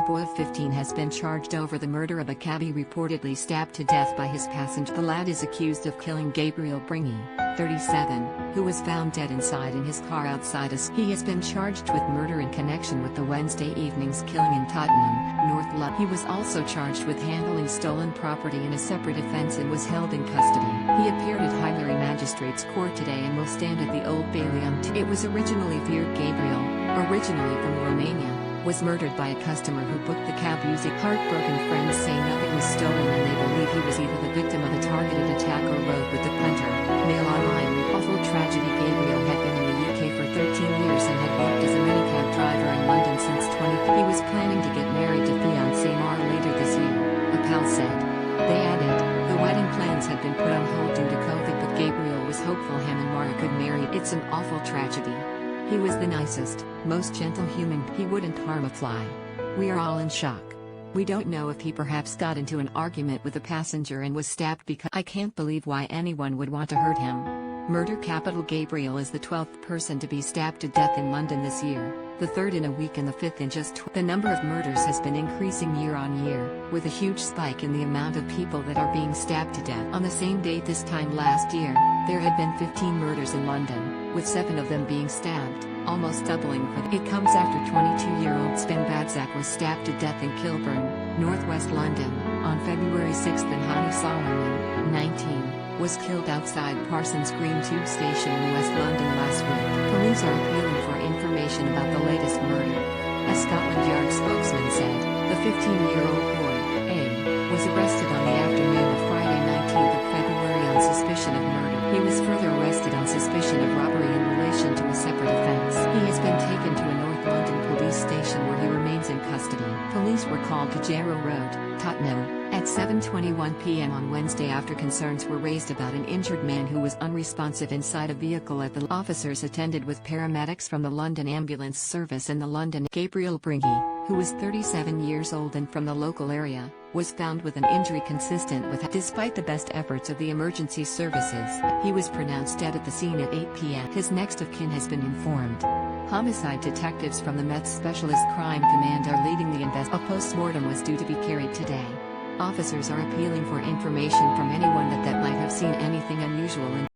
boy of 15 has been charged over the murder of a cabbie reportedly stabbed to death by his passenger. The lad is accused of killing Gabriel Bringye, 37, who was found dead inside in his car outside a. He has been charged with murder in connection with the Wednesday evening's killing in Tottenham, North London. He was also charged with handling stolen property in a separate offence and was held in custody. He appeared at Highbury Magistrates Court today and will stand at the Old Bailey on It was originally feared Gabriel, originally from Romania, was murdered by a customer who booked the cab using. Heartbroken friends say nothing was stolen and they believe he was either the victim of a targeted attack or rode with the punter. Mail Online. Awful tragedy. Gabriel had been in the UK for 13 years and had worked as a minicab driver in London since 20. He was planning to get married to fiancee Mara later this year, a pal said. They added, the wedding plans had been put on hold due to COVID, but Gabriel was hopeful him and Mara could marry. It's an awful tragedy. He was the nicest, most gentle human. He wouldn't harm a fly. We are all in shock. We don't know if he perhaps got into an argument with a passenger and was stabbed because. I can't believe why anyone would want to hurt him. Murder. Capital Gabriel is the 12th person to be stabbed to death in London this year, the 3rd in a week and the 5th in just. The number of murders has been increasing year on year, with a huge spike in the amount of people that are being stabbed to death. On the same date this time last year, there had been 15 murders in London, with 7 of them being stabbed, almost doubling for the. It comes after 22-year-old Sven Badzak was stabbed to death in Kilburn, northwest London, on February 6 and Hani Solomon, 19, was killed outside Parsons Green tube station in West London last week. Police are appealing for information about the latest murder. A Scotland Yard spokesman said, the 15-year-old boy, A, was arrested on the afternoon of Friday 19th of February on suspicion of murder. He was further arrested on suspicion of robbery in relation to a separate offence. He has been taken to a North London police station where he remains in custody. Police were called to Jarrow Road, Tottenham, at 7:21 p.m. on Wednesday after concerns were raised about an injured man who was unresponsive inside a vehicle at the. Officers attended with paramedics from the London Ambulance Service and the London. Gabriel Bringye, who was 37 years old and from the local area, was found with an injury consistent with. Despite the best efforts of the emergency services, he was pronounced dead at the scene at 8 p.m. His next of kin has been informed. Homicide detectives from the Met's Specialist Crime Command are leading the investigation. A post-mortem was due to be carried today. Officers are appealing for information from anyone that might have seen anything unusual in